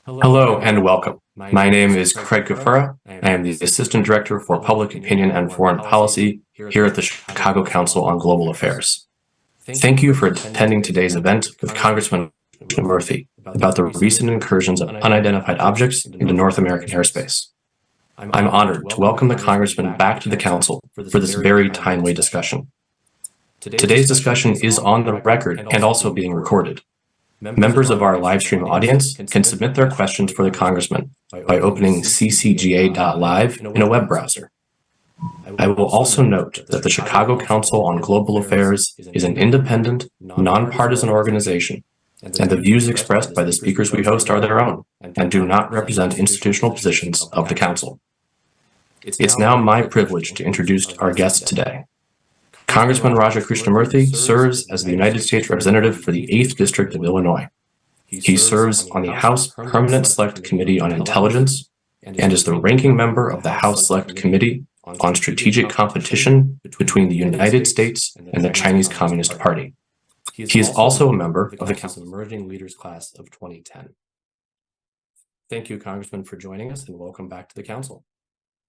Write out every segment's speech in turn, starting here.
Hello and welcome. My name is Craig Gafura. I am the Assistant Director for Public Opinion and Foreign Policy here at the Chicago Council on Global Affairs. Thank you for attending today's event with Congressman Krishnamoorthi about the recent incursions of unidentified objects into North American airspace. I'm honored to welcome the Congressman back to the Council for this very timely discussion. Today's discussion is on the record and also being recorded. Members of our live stream audience can submit their questions for the Congressman by opening ccga.live in a web browser. I will also note that the Chicago Council on Global Affairs is an independent, nonpartisan organization, and the views expressed by the speakers we host are their own and do not represent institutional positions of the Council. It's now my privilege to introduce our guest today. Congressman Raja Krishnamoorthi serves as the United States Representative for the 8th District of Illinois. He serves on the House Permanent Select Committee on Intelligence and is the ranking member of the House Select Committee on Strategic Competition between the United States and the Chinese Communist Party. He is also a member of the Council Emerging Leaders Class of 2010. Thank you, Congressman, for joining us, and welcome back to the Council.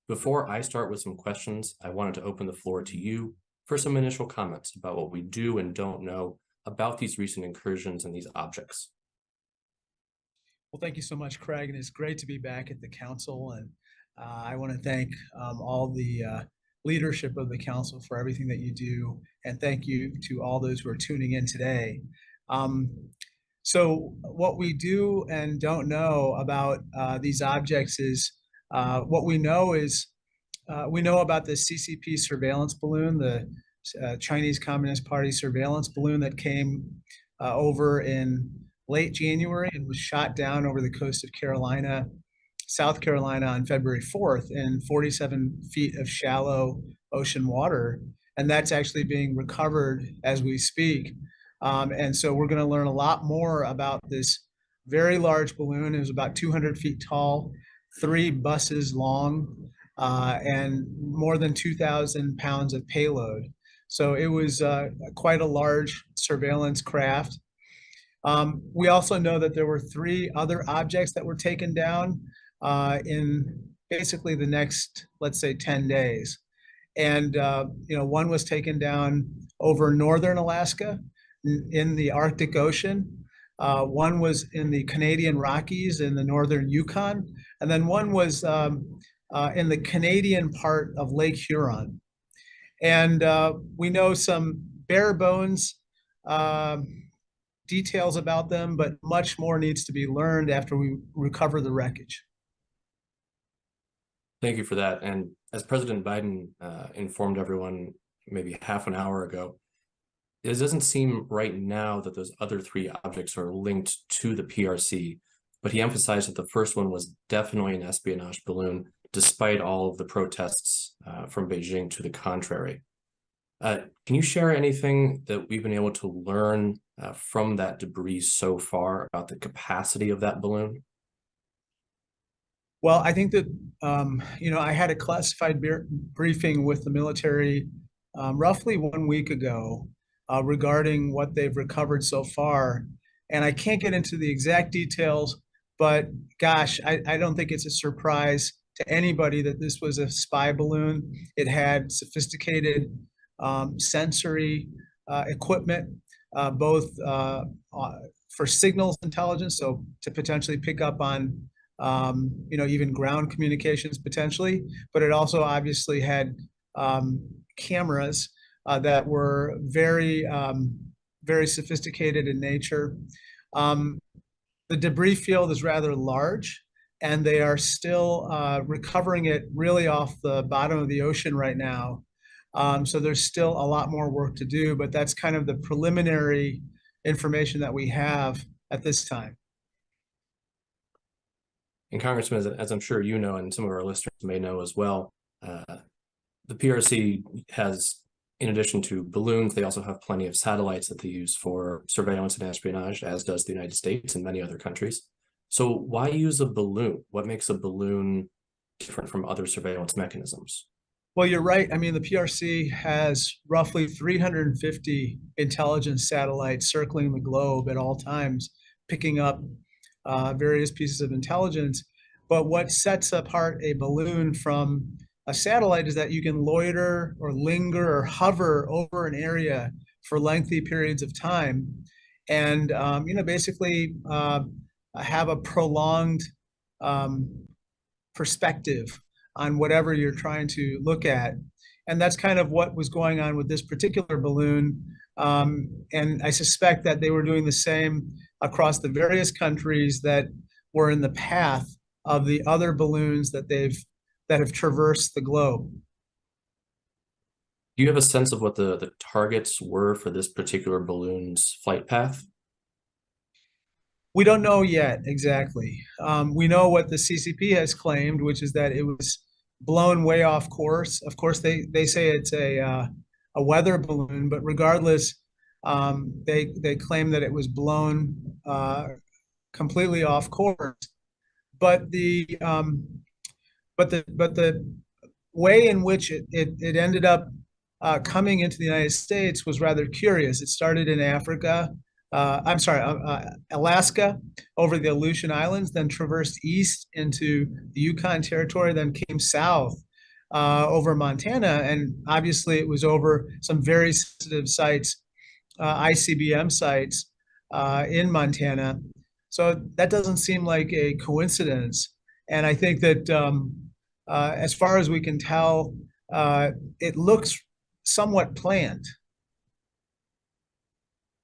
Before I start with some questions, I wanted to open the floor to you for some initial comments about what we do and don't know about these recent incursions and these objects. Well, thank you so much, Craig, and it's great to be back at the Council. And I want to thank all the leadership of the Council for everything that you do, and thank you to all those who are tuning in today. So what we do and don't know about these objects is what we know is we know about the CCP surveillance balloon, the Chinese Communist Party surveillance balloon that came over in late January and was shot down over the coast of South Carolina on February 4th in 47 feet of shallow ocean water. And that's actually being recovered as we speak. And so we're going to learn a lot more about this very large balloon. It was about 200 feet tall, 3 buses long, and more than 2,000 pounds of payload. So it was quite a large surveillance craft. We also know that there were 3 other objects that were taken down in basically the next, let's say, 10 days. And one was taken down over northern Alaska in the Arctic Ocean. One was in the Canadian Rockies in the northern Yukon. And then one was in the Canadian part of Lake Huron. And we know some bare bones details about them, but much more needs to be learned after we recover the wreckage. Thank you for that. And as President Biden informed everyone maybe half an hour ago, it doesn't seem right now that those other 3 objects are linked to the PRC, but he emphasized that the first one was definitely an espionage balloon, despite all of the protests from Beijing to the contrary. Can you share anything that we've been able to learn from that debris so far about the capacity of that balloon? Well, I think that, I had a classified briefing with the military roughly 1 week ago regarding what they've recovered so far. And I can't get into the exact details, but gosh, I don't think it's a surprise to anybody that this was a spy balloon. It had sophisticated sensory equipment, both for signals intelligence, so to potentially pick up on even ground communications potentially, but it also obviously had cameras that were very, very sophisticated in nature. The debris field is rather large, and they are still recovering it really off the bottom of the ocean right now. So there's still a lot more work to do, but that's kind of the preliminary information that we have at this time. And Congressman, as I'm sure you know, and some of our listeners may know as well, the PRC has, in addition to balloons, they also have plenty of satellites that they use for surveillance and espionage, as does the United States and many other countries. So why use a balloon? What makes a balloon different from other surveillance mechanisms? Well, you're right. I mean, the PRC has roughly 350 intelligence satellites circling the globe at all times, picking up various pieces of intelligence. But what sets apart a balloon from a satellite is that you can loiter or linger or hover over an area for lengthy periods of time, and basically have a prolonged perspective on whatever you're trying to look at. And that's kind of what was going on with this particular balloon. And I suspect that they were doing the same across the various countries that were in the path of the other balloons that have traversed the globe. Do you have a sense of what the targets were for this particular balloon's flight path? We don't know yet exactly. We know what the CCP has claimed, which is that it was blown way off course. Of course, they say it's a weather balloon, but regardless, they claim that it was blown completely off course. But the way in which it ended up coming into the United States was rather curious. It started in Africa. Alaska, over the Aleutian Islands, then traversed east into the Yukon Territory, then came south over Montana, and obviously it was over some very sensitive sites, ICBM sites in Montana. So that doesn't seem like a coincidence. And I think that as far as we can tell, it looks somewhat planned.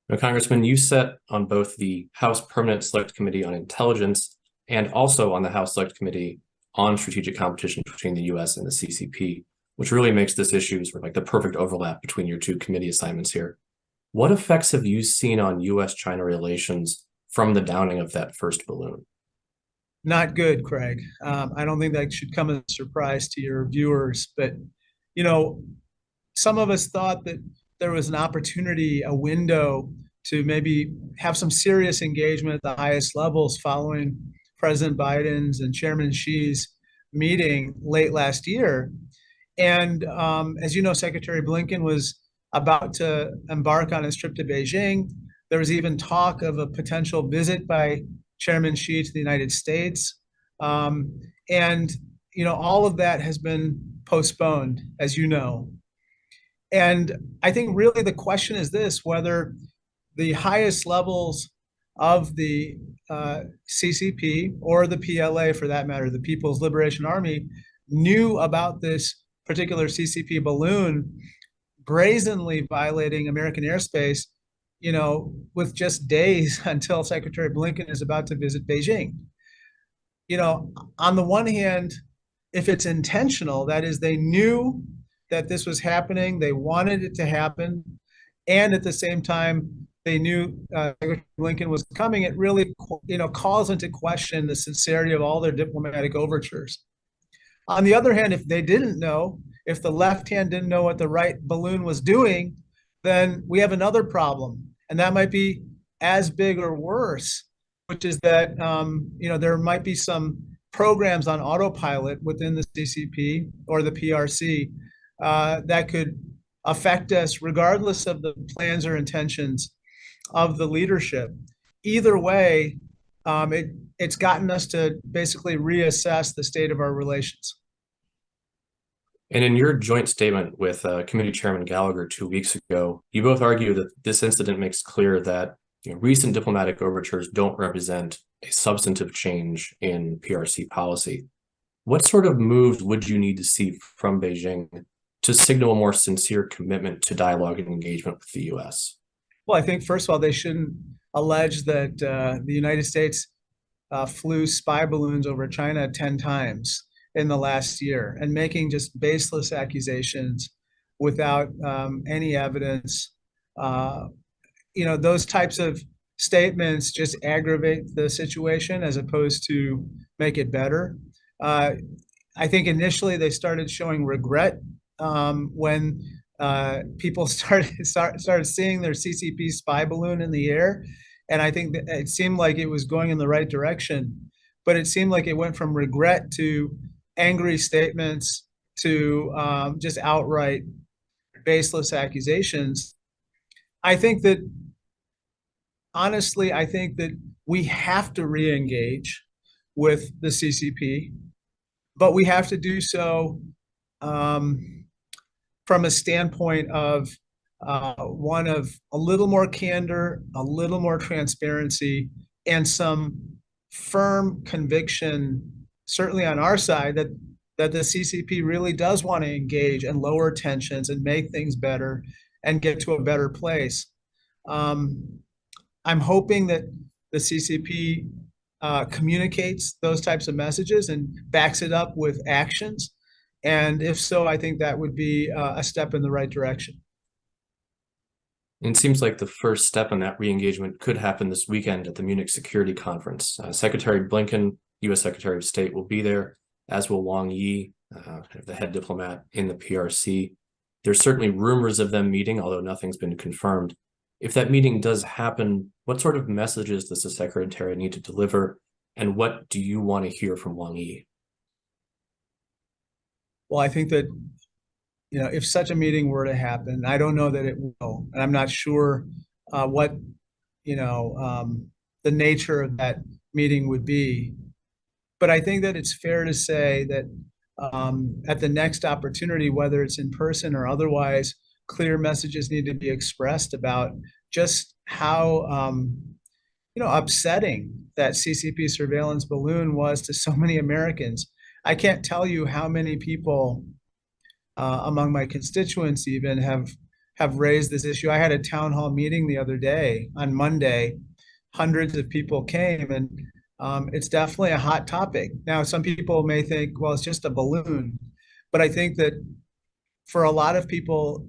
Now, Congressman, you sat on both the House Permanent Select Committee on Intelligence and also on the House Select Committee on Strategic Competition between the U.S. and the CCP, which really makes this issue sort of like the perfect overlap between your two committee assignments here. What effects have you seen on U.S.-China relations from the downing of that first balloon? Not good, Craig. I don't think that should come as a surprise to your viewers, but some of us thought that there was an opportunity, a window to maybe have some serious engagement at the highest levels following President Biden's and Chairman Xi's meeting late last year. And as you know, Secretary Blinken was about to embark on his trip to Beijing. There was even talk of a potential visit by Chairman Xi to the United States. And all of that has been postponed, as you know. And I think really the question is this: whether the highest levels of the CCP or the PLA, for that matter, the People's Liberation Army, knew about this particular CCP balloon brazenly violating American airspace, with just days until Secretary Blinken is about to visit Beijing. On the one hand, if it's intentional, that is, they knew that this was happening, they wanted it to happen, and at the same time, they knew Secretary Blinken was coming, it really, calls into question the sincerity of all their diplomatic overtures. On the other hand, if they didn't know, if the left hand didn't know what the right balloon was doing, then we have another problem, and that might be as big or worse, which is that there might be some programs on autopilot within the CCP or the PRC that could affect us regardless of the plans or intentions of the leadership. Either way, it's gotten us to basically reassess the state of our relations. And in your joint statement with Committee Chairman Gallagher 2 weeks ago, you both argue that this incident makes clear that recent diplomatic overtures don't represent a substantive change in PRC policy. What sort of moves would you need to see from Beijing to signal a more sincere commitment to dialogue and engagement with the U.S.? Well, I think, first of all, they shouldn't allege that the United States flew spy balloons over China 10 times in the last year, and making just baseless accusations without any evidence. Those types of statements just aggravate the situation as opposed to make it better. I think initially they started showing regret when people started seeing their CCP spy balloon in the air, and I think that it seemed like it was going in the right direction, but it seemed like it went from regret to angry statements to just outright baseless accusations. I think that honestly, I think that we have to re-engage with the CCP, but we have to do so um, from a standpoint of one of a little more candor, a little more transparency, and some firm conviction, certainly on our side, that the CCP really does want to engage and lower tensions and make things better and get to a better place. Um, I'm hoping that the CCP communicates those types of messages and backs it up with actions. And if so, I think that would be a step in the right direction. It seems like the first step in that re-engagement could happen this weekend at the Munich Security Conference. Secretary Blinken, U.S. Secretary of State, will be there, as will Wang Yi, the head diplomat in the PRC. There's certainly rumors of them meeting, although nothing's been confirmed. If that meeting does happen, what sort of messages does the Secretary need to deliver, and what do you want to hear from Wang Yi? Well, I think that, if such a meeting were to happen, I don't know that it will, and I'm not sure what, the nature of that meeting would be. But I think that it's fair to say that at the next opportunity, whether it's in person or otherwise, clear messages need to be expressed about just how upsetting that CCP surveillance balloon was to so many Americans. I can't tell you how many people among my constituents even have raised this issue. I had a town hall meeting the other day on Monday. Hundreds of people came, and it's definitely a hot topic. Now, some people may think, well, it's just a balloon, but I think that for a lot of people,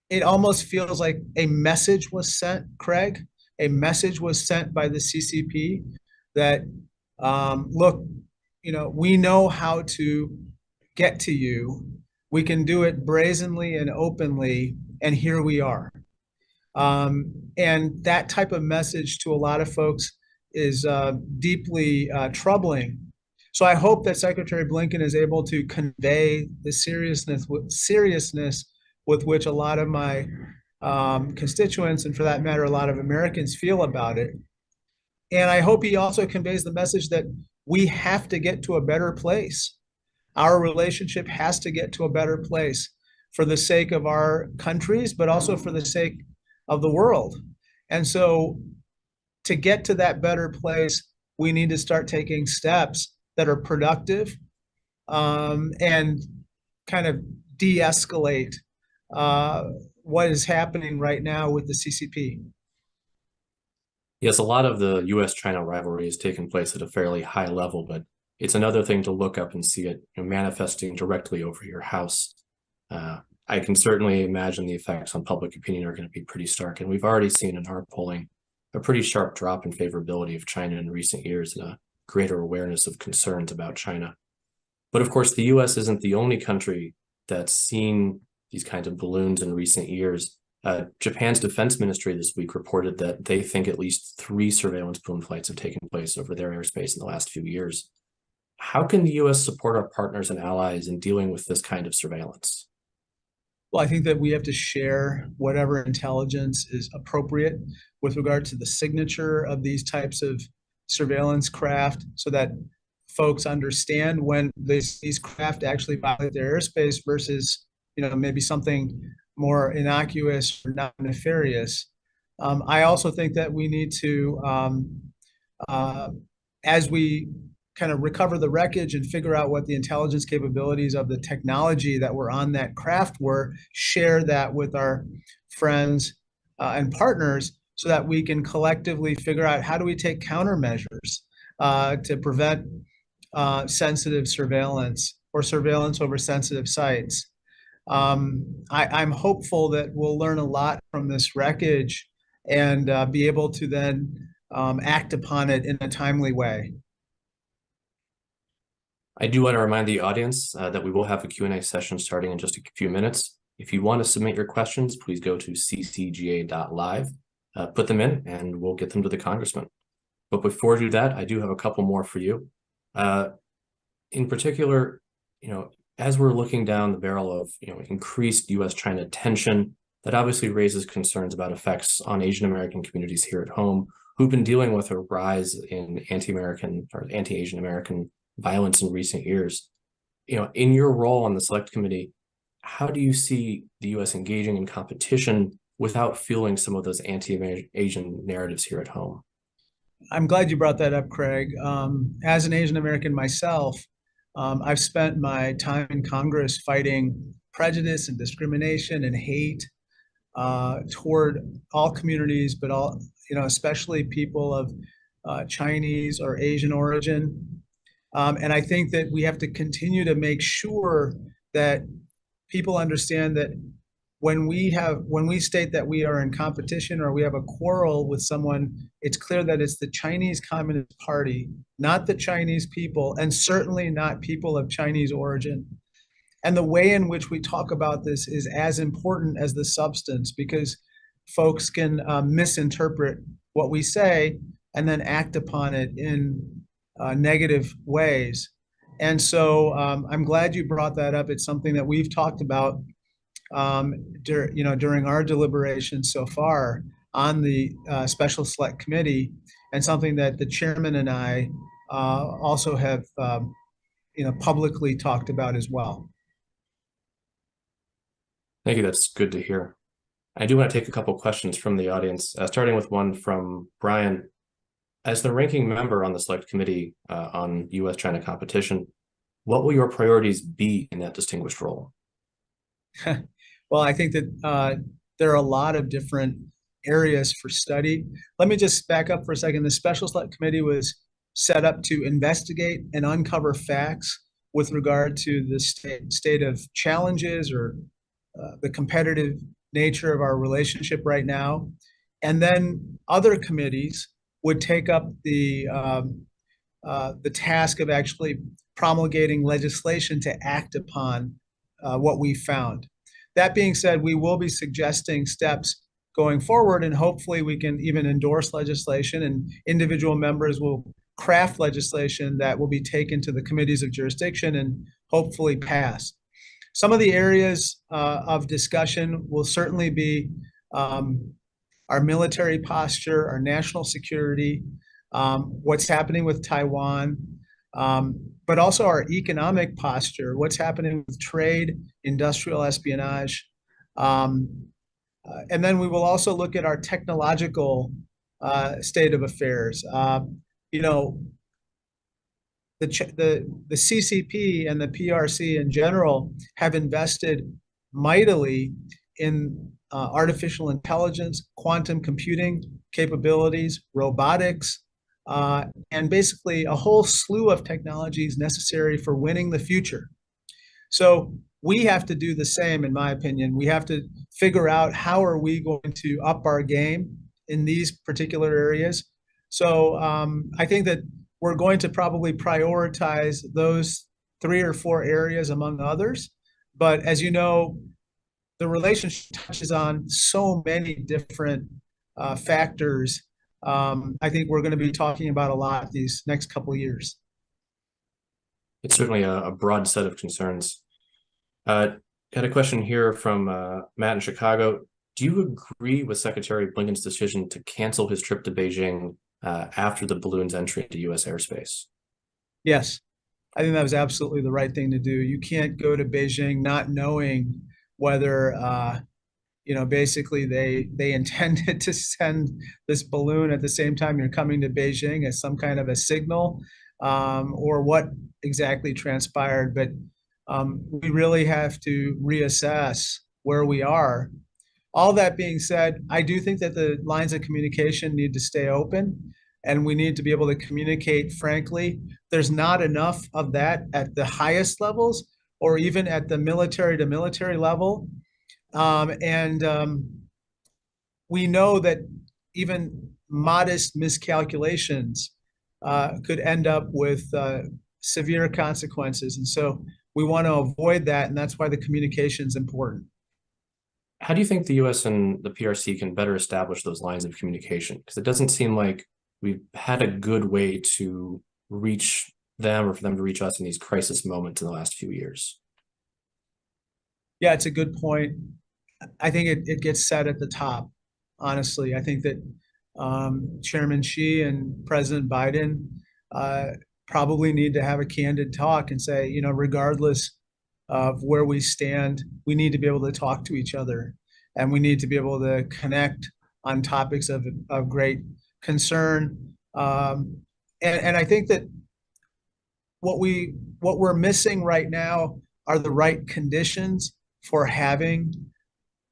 it almost feels like a message was sent, Craig. A message was sent by the CCP that, look, we know how to get to you. We can do it brazenly and openly, and here we are. And that type of message to a lot of folks is deeply troubling. So I hope that Secretary Blinken is able to convey the seriousness with which a lot of my constituents, and for that matter, a lot of Americans feel about it. And I hope he also conveys the message that we have to get to a better place. Our relationship has to get to a better place for the sake of our countries, but also for the sake of the world. And so to get to that better place, we need to start taking steps that are productive and kind of de-escalate what is happening right now with the CCP. Yes, a lot of the U.S.-China rivalry has taken place at a fairly high level, but it's another thing to look up and see it manifesting directly over your house. I can certainly imagine the effects on public opinion are going to be pretty stark, and we've already seen in our polling a pretty sharp drop in favorability of China in recent years and a greater awareness of concerns about China. But of course, the U.S. isn't the only country that's seen these kinds of balloons in recent years. Japan's defense ministry this week reported that they think at least 3 surveillance balloon flights have taken place over their airspace in the last few years. How can the U.S. support our partners and allies in dealing with this kind of surveillance? Well, I think that we have to share whatever intelligence is appropriate with regard to the signature of these types of surveillance craft so that folks understand when these craft actually violate their airspace versus, maybe something more innocuous or not nefarious. I also think that we need to, as we kind of recover the wreckage and figure out what the intelligence capabilities of the technology that were on that craft were, share that with our friends and partners so that we can collectively figure out how do we take countermeasures to prevent sensitive surveillance or surveillance over sensitive sites. I'm hopeful that we'll learn a lot from this wreckage and be able to then act upon it in a timely way. I do want to remind the audience that we will have a Q&A session starting in just a few minutes. If you want to submit your questions, please go to ccga.live, put them in, and we'll get them to the congressman. But before we do that, I do have a couple more for you. In particular, as we're looking down the barrel of increased U.S.-China tension, that obviously raises concerns about effects on Asian American communities here at home, who've been dealing with a rise in anti-American or anti-Asian American violence in recent years. In your role on the Select Committee, how do you see the U.S. engaging in competition without fueling some of those anti-Asian narratives here at home? I'm glad you brought that up, Craig. As an Asian American myself, I've spent my time in Congress fighting prejudice and discrimination and hate toward all communities, but especially people of Chinese or Asian origin. And I think that we have to continue to make sure that people understand that when we state that we are in competition or we have a quarrel with someone, it's clear that it's the Chinese Communist Party, not the Chinese people, and certainly not people of Chinese origin. And the way in which we talk about this is as important as the substance, because folks can misinterpret what we say and then act upon it in negative ways. And so I'm glad you brought that up. It's something that we've talked about during our deliberations so far on the Special Select Committee, and something that the chairman and I also have publicly talked about as well. Thank you. That's good to hear. I do want to take a couple questions from the audience, starting with one from Brian. As the ranking member on the Select Committee on U.S.-China competition, what will your priorities be in that distinguished role? Well, I think that there are a lot of different areas for study. Let me just back up for a second. The Special Select Committee was set up to investigate and uncover facts with regard to the state of challenges or the competitive nature of our relationship right now. And then other committees would take up the task of actually promulgating legislation to act upon what we found. That being said, we will be suggesting steps going forward, and hopefully we can even endorse legislation, and individual members will craft legislation that will be taken to the committees of jurisdiction and hopefully pass. Some of the areas of discussion will certainly be our military posture, our national security, what's happening with Taiwan, but also our economic posture, what's happening with trade, industrial espionage. And then we will also look at our technological state of affairs. The CCP and the PRC in general have invested mightily in artificial intelligence, quantum computing capabilities, robotics, and basically a whole slew of technologies necessary for winning the future. So we have to do the same, in my opinion. We have to figure out how are we going to up our game in these particular areas. So I think that we're going to probably prioritize those 3 or 4 areas among others. But as you know, the relationship touches on so many different factors. I think we're going to be talking about a lot these next couple of years. It's certainly a broad set of concerns. Got a question here from Matt in Chicago. Do you agree with Secretary Blinken's decision to cancel his trip to Beijing after the balloon's entry into U.S. airspace? Yes, I think that was absolutely the right thing to do. You can't go to Beijing not knowing whether, basically they intended to send this balloon at the same time you're coming to Beijing as some kind of a signal, or what exactly transpired. But we really have to reassess where we are. All that being said, I do think that the lines of communication need to stay open, and we need to be able to communicate frankly. There's not enough of that at the highest levels or even at the military to military level. We know that even modest miscalculations could end up with severe consequences. And so we want to avoid that, and that's why the communication is important. How do you think the U.S. and the PRC can better establish those lines of communication? Because it doesn't seem like we've had a good way to reach them or for them to reach us in these crisis moments in the last few years. Yeah, it's a good point. I think it gets said at the top. Honestly, I think that Chairman Xi and President Biden uh, probably need to have a candid talk and say, regardless of where we stand, we need to be able to talk to each other, and we need to be able to connect on topics of great concern. And I think that what we're missing right now are the right conditions for having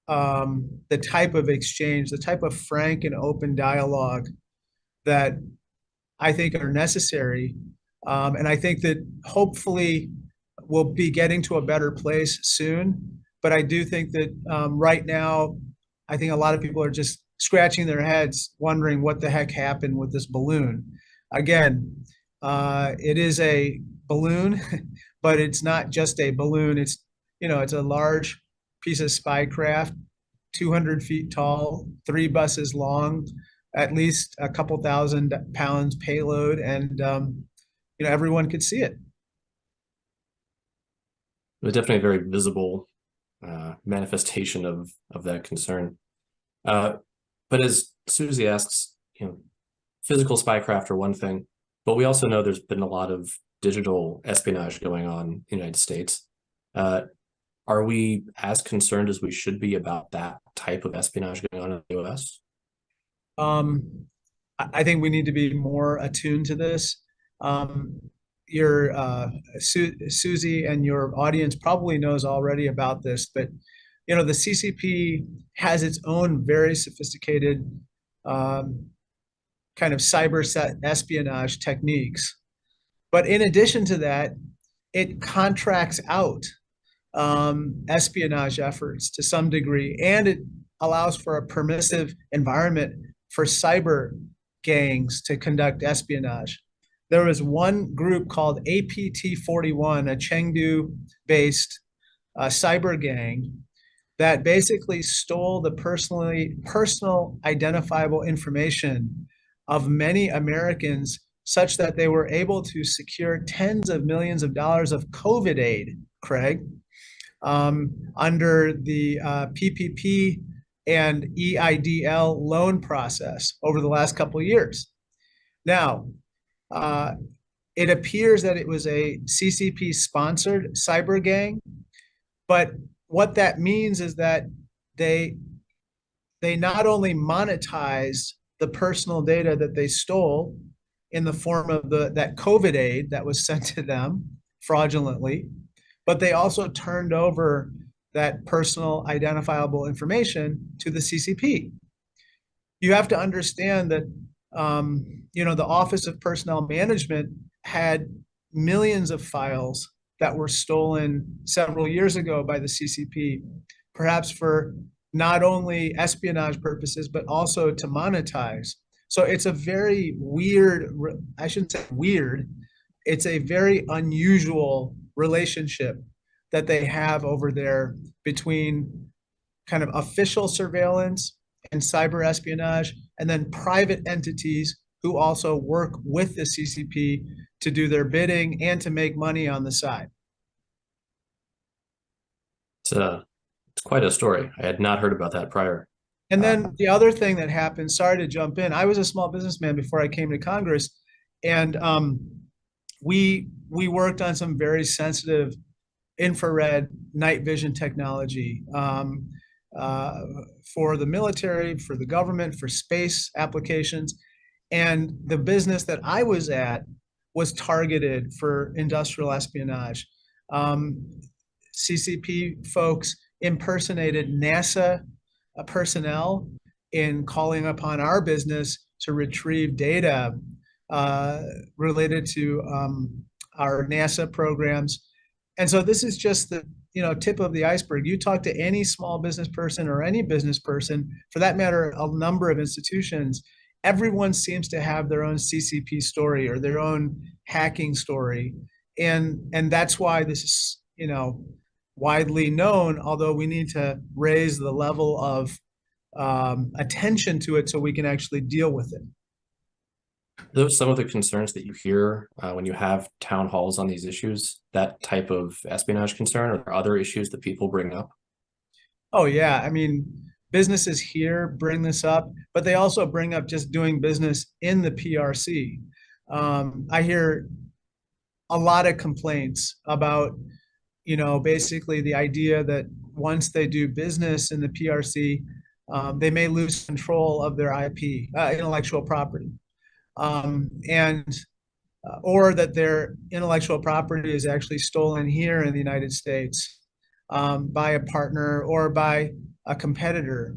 the type of exchange, the type of frank and open dialogue that I think are necessary. And I think that hopefully we'll be getting to a better place soon. But I do think that right now, I think a lot of people are just scratching their heads, wondering what the heck happened with this balloon. Again, it is a balloon, but it's not just a balloon. It's a large piece of spycraft, 200 feet tall, 3 buses long, at least a couple thousand pounds payload, and everyone could see it. It was definitely a very visible manifestation of that concern. But as Susie asks, physical spycraft are one thing, but we also know there's been a lot of digital espionage going on in the United States. Are we as concerned as we should be about that type of espionage going on in the US? I think we need to be more attuned to this. Susie and your audience probably knows already about this, but the CCP has its own very sophisticated kind of cyber espionage techniques. But in addition to that, it contracts out espionage efforts to some degree, and it allows for a permissive environment for cyber gangs to conduct espionage. There was one group called APT-41, a Chengdu-based cyber gang that basically stole the personal identifiable information of many Americans, such that they were able to secure tens of millions of dollars of COVID aid, Craig, under the PPP and EIDL loan process over the last couple of years. Now, it appears that it was a CCP-sponsored cyber gang, but what that means is that they not only monetized the personal data that they stole in the form of that COVID aid that was sent to them fraudulently, but they also turned over that personal identifiable information to the CCP. You have to understand that the Office of Personnel Management had millions of files that were stolen several years ago by the CCP, perhaps for not only espionage purposes, but also to monetize. So it's a very weird, I shouldn't say weird, it's a very unusual relationship that they have over there between kind of official surveillance and cyber espionage, and then private entities who also work with the CCP to do their bidding and to make money on the side. It's quite a story. I had not heard about that prior. And then the other thing that happened, sorry to jump in, I was a small businessman before I came to Congress, and we worked on some very sensitive infrared night vision technology for the military, for the government, for space applications. And the business that I was at was targeted for industrial espionage. CCP folks impersonated NASA personnel in calling upon our business to retrieve data related to our NASA programs. And so this is just the tip of the iceberg. You talk to any small business person or any business person, for that matter, a number of institutions, everyone seems to have their own CCP story or their own hacking story. And that's why this is, widely known, although we need to raise the level of attention to it so we can actually deal with it. Those some of the concerns that you hear when you have town halls on these issues, that type of espionage concern, or other issues that people bring up? Oh yeah, I mean, businesses here bring this up, but they also bring up just doing business in the PRC. I hear a lot of complaints about, basically the idea that once they do business in the PRC, they may lose control of their IP, intellectual property, and or that their intellectual property is actually stolen here in the United States by a partner or by a competitor,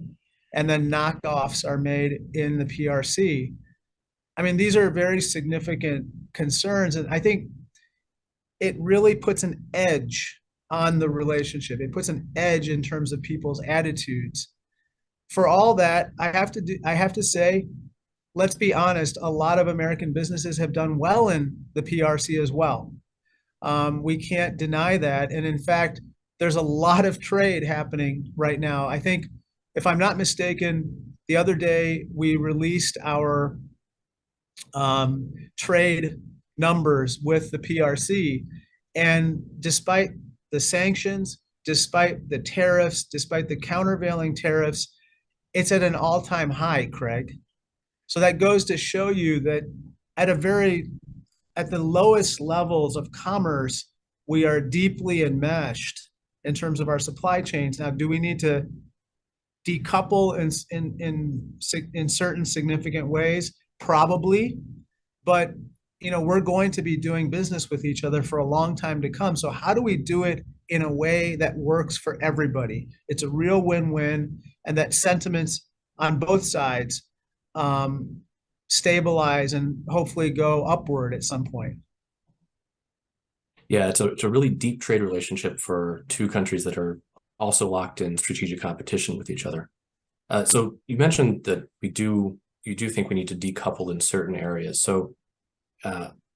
and then knockoffs are made in the PRC. I mean, these are very significant concerns, and I think it really puts an edge on the relationship. It puts an edge in terms of people's attitudes. For all that, I have to say, let's be honest, a lot of American businesses have done well in the PRC as well. We can't deny that. And in fact, there's a lot of trade happening right now. I think, if I'm not mistaken, the other day we released our trade numbers with the PRC. And despite the sanctions, despite the tariffs, despite the countervailing tariffs, it's at an all-time high, Craig. So that goes to show you that at at the lowest levels of commerce, we are deeply enmeshed in terms of our supply chains. Now, do we need to decouple in certain significant ways? Probably, but we're going to be doing business with each other for a long time to come. So how do we do it in a way that works for everybody? It's a real win-win, and that sentiments on both sides stabilize and hopefully go upward at some point. Yeah, it's a really deep trade relationship for two countries that are also locked in strategic competition with each other. So you mentioned that you do think we need to decouple in certain areas. So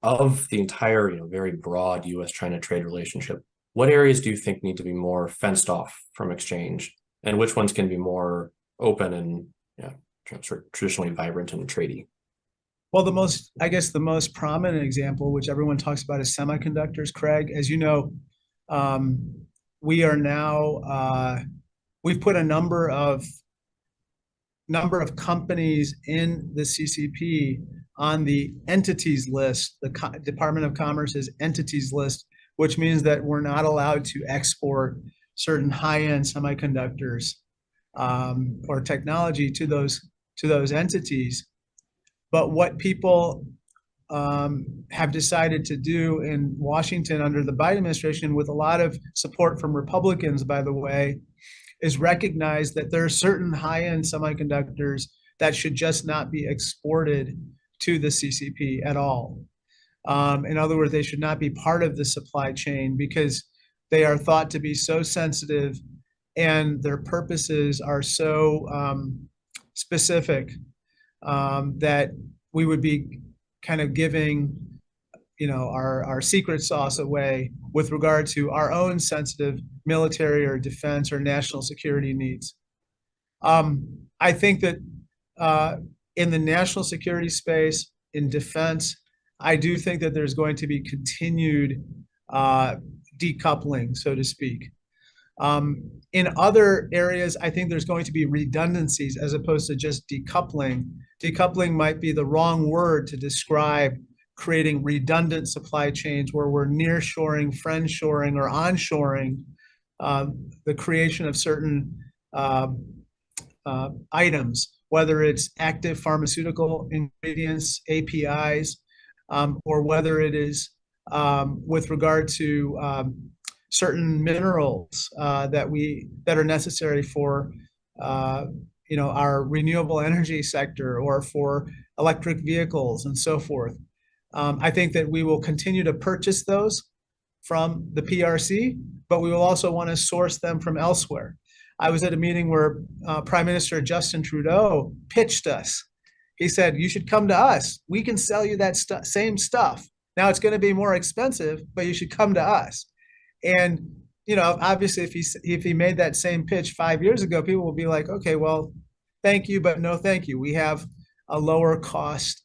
of the entire, very broad U.S.-China trade relationship, what areas do you think need to be more fenced off from exchange, and which ones can be more open and traditionally vibrant and tradey? Well, I guess the most prominent example, which everyone talks about, is semiconductors, Craig. As you know, we are now, we've put a number of companies in the CCP on the entities list, the Department of Commerce's entities list, which means that we're not allowed to export certain high-end semiconductors or technology to those entities. But what people have decided to do in Washington under the Biden administration, with a lot of support from Republicans, by the way, is recognize that there are certain high-end semiconductors that should just not be exported to the CCP at all. In other words, they should not be part of the supply chain because they are thought to be so sensitive and their purposes are so specific that we would be kind of giving, our secret sauce away with regard to our own sensitive military or defense or national security needs. I think that in the national security space, in defense, I do think that there's going to be continued decoupling, so to speak. In other areas, I think there's going to be redundancies as opposed to just decoupling. Decoupling might be the wrong word to describe creating redundant supply chains where we're nearshoring, friendshoring, or onshoring the creation of certain items, whether it's active pharmaceutical ingredients, APIs, or whether it is with regard to certain minerals that are necessary for our renewable energy sector or for electric vehicles and so forth. I think that we will continue to purchase those from the PRC, but we will also want to source them from elsewhere. I was at a meeting where Prime Minister Justin Trudeau pitched us. He said, you should come to us. We can sell you that same stuff. Now it's going to be more expensive, but you should come to us. And, obviously if he made that same pitch 5 years ago, people will be like, okay, well, thank you, but no thank you. We have a lower cost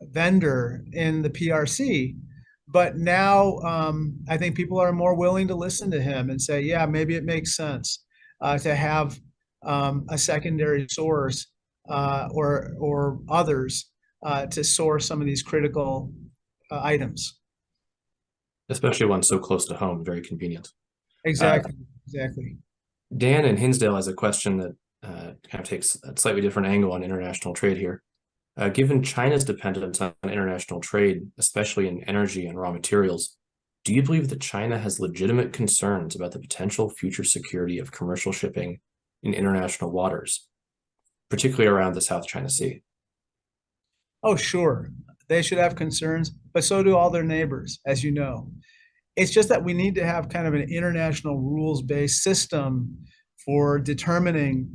vendor in the PRC. But now I think people are more willing to listen to him and say, yeah, maybe it makes sense. to have a secondary source or others to source some of these critical items. Especially one so close to home, very convenient. Exactly. Exactly. Dan in Hinsdale has a question that kind of takes a slightly different angle on international trade here. Given China's dependence on international trade, especially in energy and raw materials, do you believe that China has legitimate concerns about the potential future security of commercial shipping in international waters, particularly around the South China Sea? Oh, sure. They should have concerns, but so do all their neighbors, as you know. It's just that we need to have kind of an international rules-based system for determining,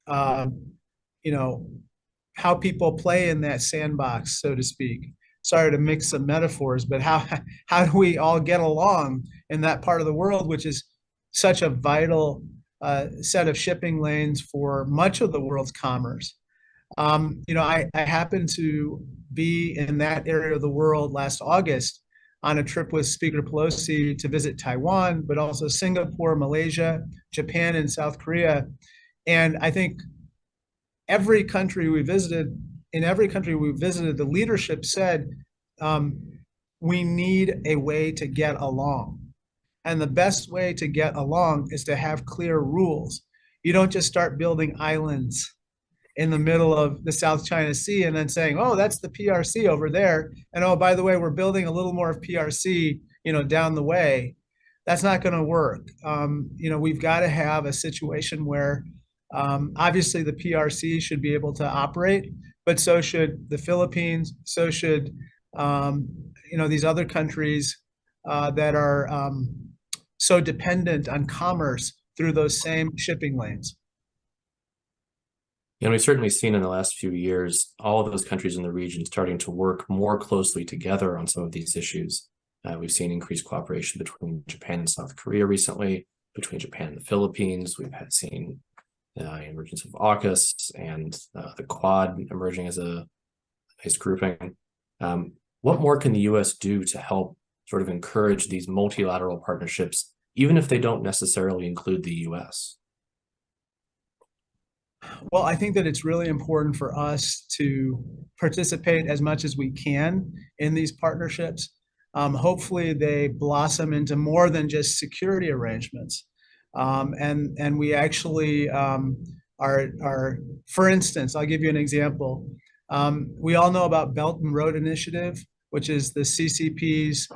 uh, you know, how people play in that sandbox, so to speak. Sorry to mix some metaphors, but how do we all get along in that part of the world, which is such a vital set of shipping lanes for much of the world's commerce? I happened to be in that area of the world last August on a trip with Speaker Pelosi to visit Taiwan, but also Singapore, Malaysia, Japan, and South Korea. And I think in every country we visited, the leadership said, we need a way to get along. And the best way to get along is to have clear rules. You don't just start building islands in the middle of the South China Sea and then saying, oh, that's the PRC over there. And oh, by the way, we're building a little more of PRC, down the way. That's not going to work. We've got to have a situation where obviously the PRC should be able to operate, but so should the Philippines, so should these other countries that are so dependent on commerce through those same shipping lanes. We've certainly seen in the last few years, all of those countries in the region starting to work more closely together on some of these issues. We've seen increased cooperation between Japan and South Korea recently, between Japan and the Philippines. We've seen emergence of AUKUS and the Quad emerging as a nice grouping. What more can the U.S. do to help sort of encourage these multilateral partnerships, even if they don't necessarily include the U.S.? Well, I think that it's really important for us to participate as much as we can in these partnerships. Hopefully, they blossom into more than just security arrangements. And we actually are, for instance, I'll give you an example. We all know about Belt and Road Initiative, which is the CCP's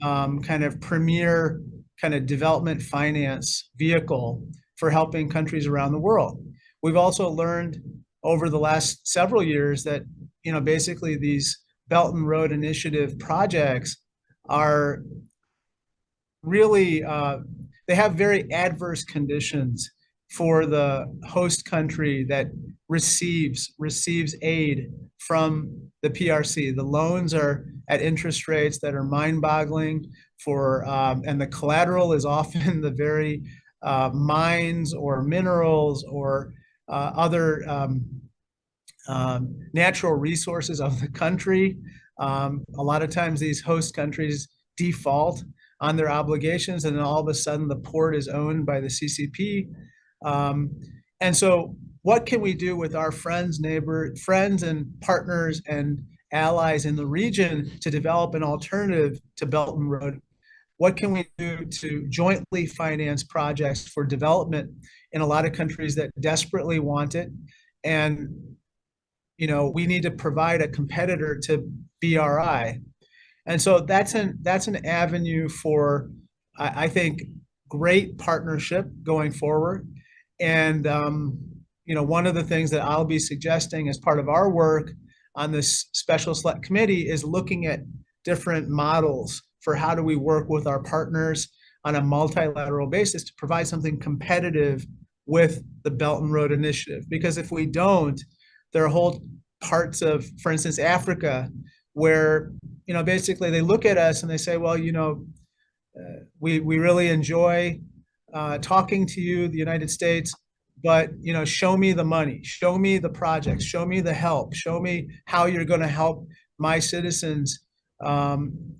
kind of premier kind of development finance vehicle for helping countries around the world. We've also learned over the last several years that, basically these Belt and Road Initiative projects are really, they have very adverse conditions for the host country that receives aid from the PRC. The loans are at interest rates that are mind-boggling and the collateral is often the very mines or minerals or other natural resources of the country. A lot of times these host countries default on their obligations and then all of a sudden the port is owned by the CCP. And so what can we do with our friends and partners and allies in the region to develop an alternative to Belt and Road? What can we do to jointly finance projects for development in a lot of countries that desperately want it? And, we need to provide a competitor to BRI. And so that's an avenue for, I think, great partnership going forward. And, one of the things that I'll be suggesting as part of our work on this special select committee is looking at different models for how do we work with our partners on a multilateral basis to provide something competitive with the Belt and Road Initiative. Because if we don't, there are whole parts of, for instance, Africa, where, basically they look at us and they say, well, we really enjoy talking to you, the United States, but, show me the money, show me the projects, show me the help, show me how you're going to help my citizens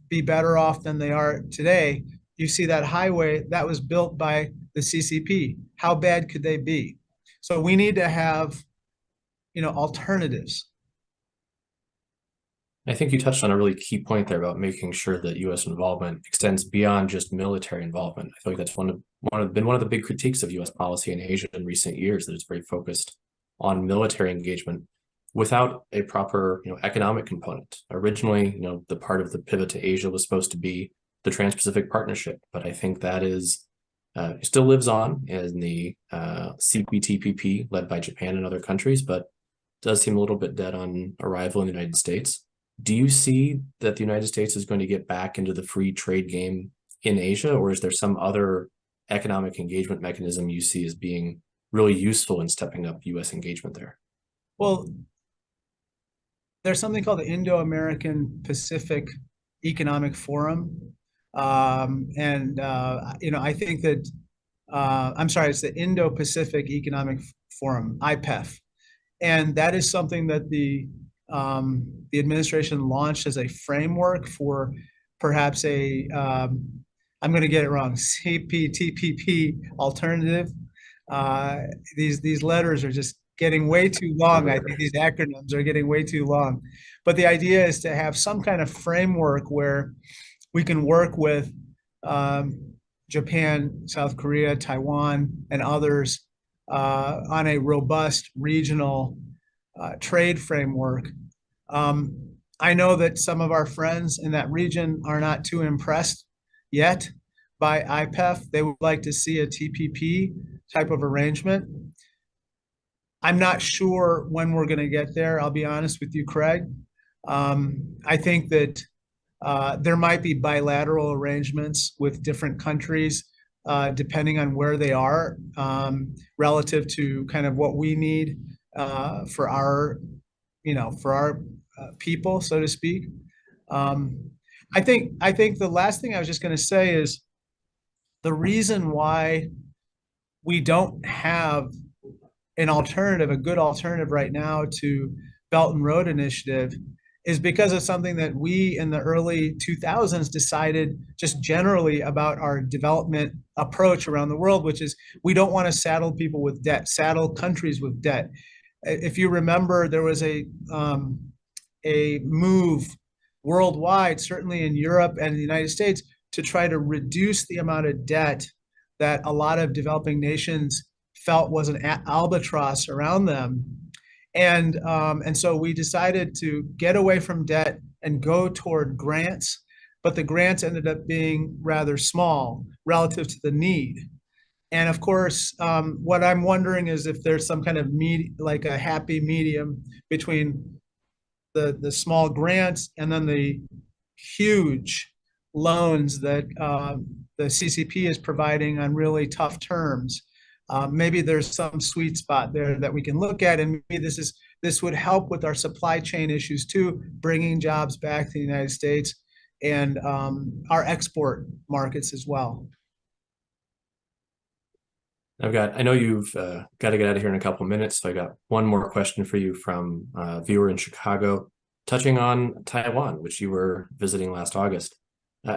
be better off than they are today. you see that highway that was built by the CCP. How bad could they be? So we need to have, alternatives. I think you touched on a really key point there about making sure that U.S. involvement extends beyond just military involvement. I feel like that's one of the big critiques of U.S. policy in Asia in recent years, that it's very focused on military engagement without a proper, economic component. Originally, the part of the pivot to Asia was supposed to be the Trans-Pacific Partnership, but I think that is still lives on in the CPTPP led by Japan and other countries, but does seem a little bit dead on arrival in the United States. Do you see that the United States is going to get back into the free trade game in Asia, or is there some other economic engagement mechanism you see as being really useful in stepping up U.S. engagement there? Well, there's something called the Indo-American Pacific Economic Forum. I think that, I'm sorry, it's the Indo-Pacific Economic Forum, IPEF. And that is something that the administration launched as a framework for perhaps I'm going to get it wrong, CPTPP alternative. These letters are just getting way too long. I think these acronyms are getting way too long. But the idea is to have some kind of framework where we can work with Japan, South Korea, Taiwan, and others on a robust regional trade framework. I know that some of our friends in that region are not too impressed yet by IPEF. They would like to see a TPP type of arrangement. I'm not sure when we're going to get there. I'll be honest with you, Craig. I think that there might be bilateral arrangements with different countries, depending on where they are, relative to kind of what we need for our people, so to speak. I think the last thing I was just going to say is the reason why we don't have a good alternative right now to Belt and Road Initiative is because of something that we in the early 2000s decided just generally about our development approach around the world, which is we don't want to saddle people with debt, saddle countries with debt. If you remember, there was a move worldwide, certainly in Europe and the United States, to try to reduce the amount of debt that a lot of developing nations felt was an albatross around them. And so we decided to get away from debt and go toward grants, but the grants ended up being rather small relative to the need. And of course, what I'm wondering is if there's some kind of like a happy medium between the small grants and then the huge loans that the CCP is providing on really tough terms. Maybe there's some sweet spot there that we can look at, and maybe this would help with our supply chain issues too, bringing jobs back to the United States and our export markets as well. I know you've got to get out of here in a couple of minutes, so I got one more question for you from a viewer in Chicago, touching on Taiwan, which you were visiting last August.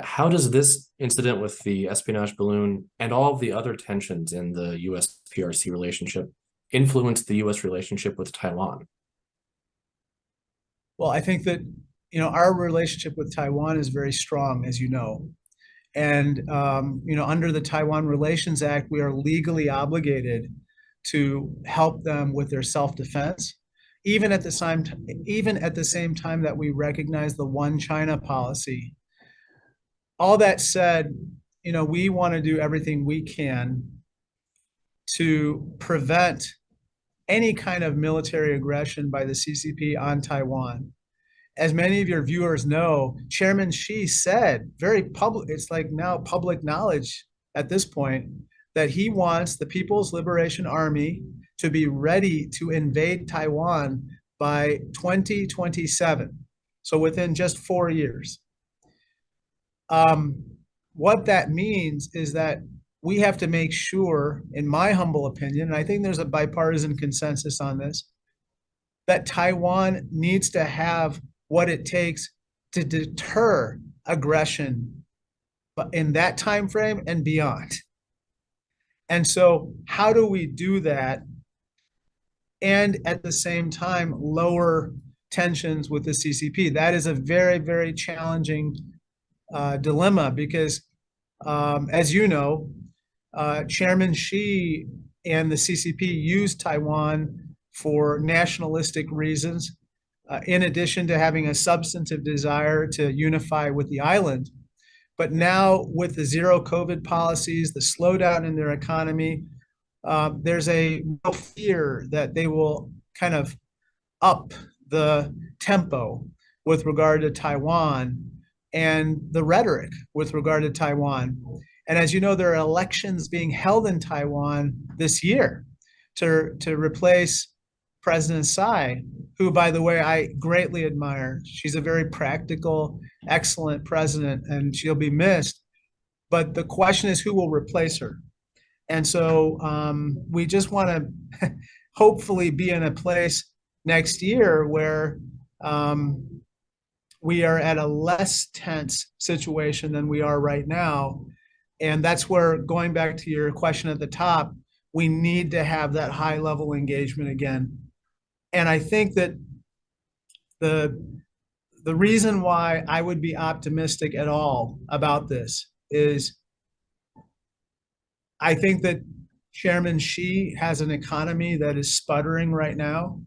How does this incident with the espionage balloon and all of the other tensions in the U.S.-PRC relationship influence the U.S. relationship with Taiwan? Well, I think that, our relationship with Taiwan is very strong, as you know. And, under the Taiwan Relations Act, we are legally obligated to help them with their self-defense, even at the same time that we recognize the one China policy. All that said, we want to do everything we can to prevent any kind of military aggression by the CCP on Taiwan. As many of your viewers know, Chairman Xi said very public, it's like now public knowledge at this point, that he wants the People's Liberation Army to be ready to invade Taiwan by 2027. So within just 4 years. What that means is that we have to make sure, in my humble opinion, and I think there's a bipartisan consensus on this, that Taiwan needs to have what it takes to deter aggression but in that time frame and beyond. And so how do we do that and at the same time lower tensions with the CCP? That is a very, very challenging dilemma because, as you know, Chairman Xi and the CCP used Taiwan for nationalistic reasons, in addition to having a substantive desire to unify with the island. But now with the zero COVID policies, the slowdown in their economy, there's a real fear that they will kind of up the tempo with regard to Taiwan and the rhetoric with regard to Taiwan. And as you know, there are elections being held in Taiwan this year to replace President Tsai, who, by the way, I greatly admire. She's a very practical, excellent president, and she'll be missed. But the question is, who will replace her? And so we just want to hopefully be in a place next year where we are at a less tense situation than we are right now. And that's where, going back to your question at the top, we need to have that high level engagement again. And I think that the reason why I would be optimistic at all about this is I think that Chairman Xi has an economy that is sputtering right now,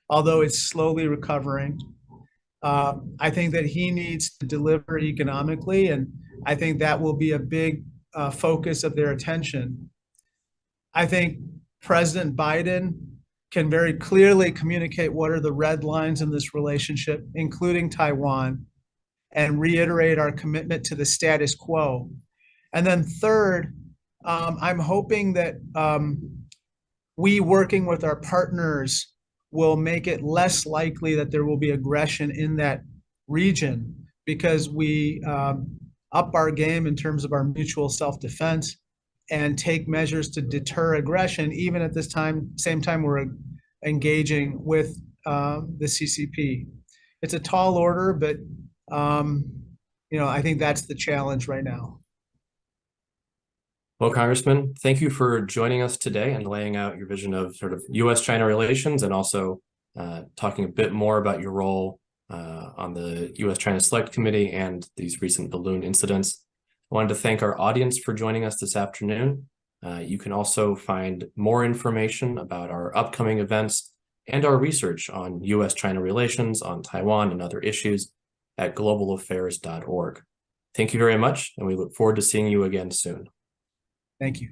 although it's slowly recovering. I think that he needs to deliver economically, and I think that will be a big focus of their attention. I think President Biden can very clearly communicate what are the red lines in this relationship, including Taiwan, and reiterate our commitment to the status quo. And then third, I'm hoping that we, working with our partners, will make it less likely that there will be aggression in that region because we up our game in terms of our mutual self-defense and take measures to deter aggression, even at this same time we're engaging with the CCP. It's a tall order, but I think that's the challenge right now. Well, Congressman, thank you for joining us today and laying out your vision of sort of U.S.-China relations and also talking a bit more about your role on the U.S.-China Select Committee and these recent balloon incidents. I wanted to thank our audience for joining us this afternoon. You can also find more information about our upcoming events and our research on U.S.-China relations, on Taiwan and other issues at globalaffairs.org. Thank you very much, and we look forward to seeing you again soon. Thank you.